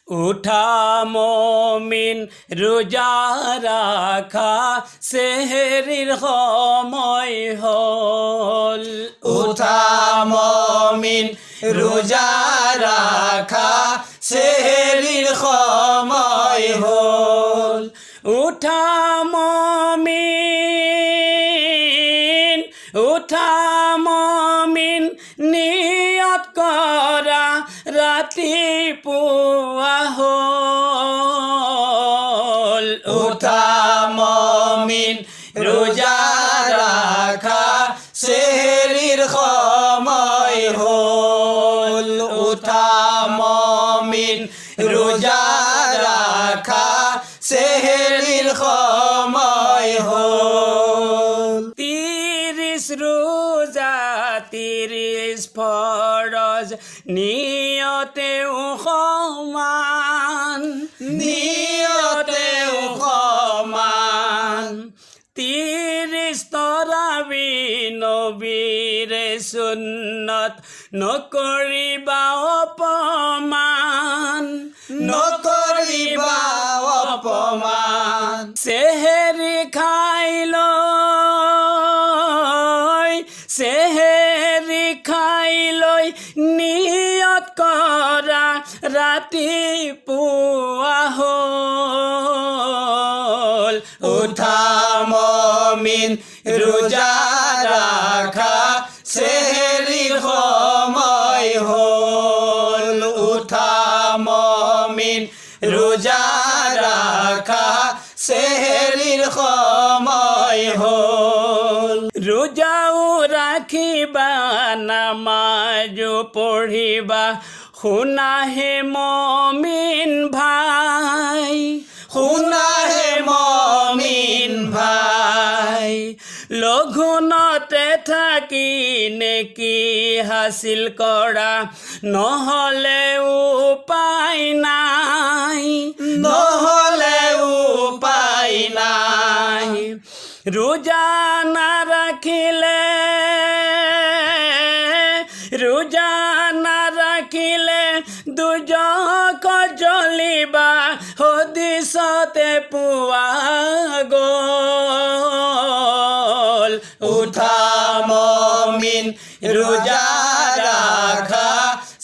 উঠা মমিন রোজা রাখা সেহরির সময় হল। উঠা মমিন রোজা রাখা সেহরির সময় হল। উঠা মমিন, উঠা মমিন নিয়ত করা রাতিপুয়া হল। উঠা মমিন রোজা রাখা সেহরির সময় হল। উঠা মমিন রোজা রাখা সেহরির সময় হল। 30 রোজা 30 ফরজ নিয়তেও সমান, নিয়তেও সমান। 30 তরাবি নবীর সুন্নত নকৰিবা অপমান, নকৰিবা অপমান। সেহেরি খাইলৈ, সেহেরি খাইলৈ নিয়ত কৰা ৰাতিপুৱা হ'ল। উঠা মমিন রোজা রাখা সেহরির সময় হল। উঠা মমিন রোজা রাখা সেহরির সময় হল। রোজাও রাখিবা নামাজও পঢ়িবা, শুনা হে মমিন ভাই, শুনা হে মমিন ভাই। লঘুনতে থাকি নেকি হাসিল কৰা, নহলে উপায় নাই, নহলে উপায় নাই। রোজা না রাখিলে, রোজা না রাখিলে দুজক জ্বলিবা, হদিসতে পোৱা গল। উঠা মমিন রোজা রাখা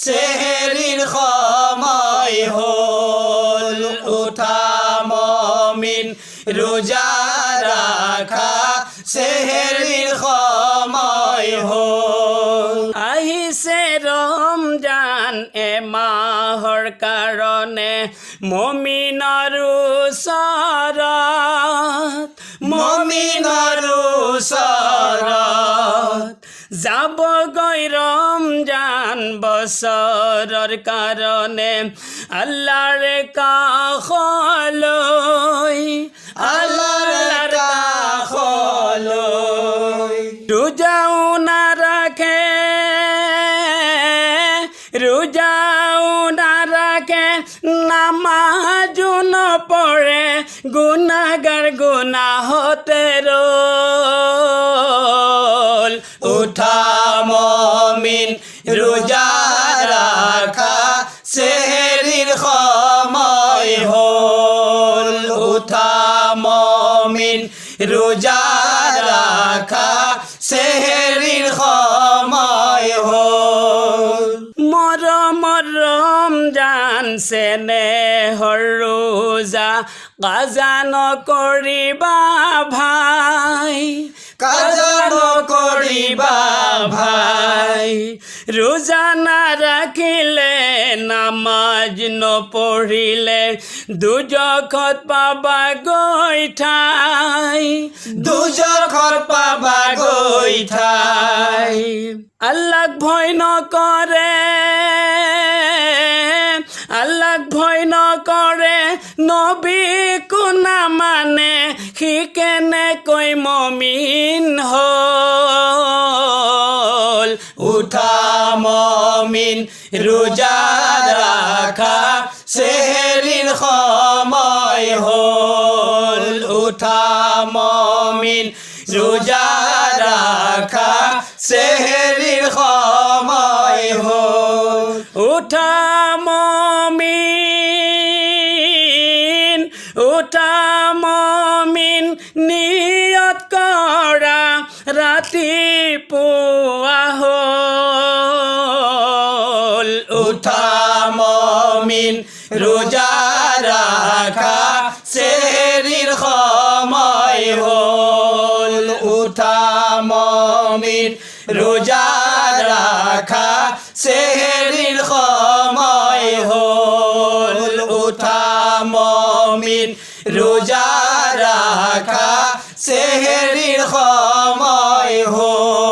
সেহরির সময় হল। উঠা মমিন রোজা রাখা সেহরির সময় হল। আহিছে ৰমজান এমাহৰ কাৰণে মমিনৰ ওচৰত, মমিনৰ ওচৰত যাবগৈ ৰমজান বছৰৰ কাৰণে আল্লাহৰ কাষলৈ, আল্লাহৰ কাষলৈ। রোজাও না রাখে, রোজাও না রাখে, নামাজও নপঢ়ে, গুনাহগার গুনাহতে রল। উঠা মমিন রোজা রাখা সেহরির সময় হল। উঠা মমিন রোজা রাখা সেহরির সময় হল। মৰমৰ ৰমজান চেনেহৰ ৰোজা, কাজা নকৰিবা ভাই, কাজা নকৰিবা ভাই। রোজা না রাখিলে নামাজ নপঢ়িলে দুজখত পাবা গৈ ঠাই, দুজখৰ পাবা গৈ ঠাই। আল্লাহক ভয় নকৰে, আল্লাহক ভয় নকৰে, নবীকো নামানে, সি কেনেকৈ মমিন হ'ল। উঠা মমিন রোজা রাখা সেহরির সময় হল। উঠা মমিন রোজা রাখা সেহরির সময় হল। উঠা মমিন নিয়ত কৰা ৰাতিপুৱা হ'ল উঠা মমিন রোজা রাখা সেহরির সময় হল উঠা মমিন রোজা রাখা সেহরির সময় হল উঠা মমিন রোজা রাখা সেহরির সময় হল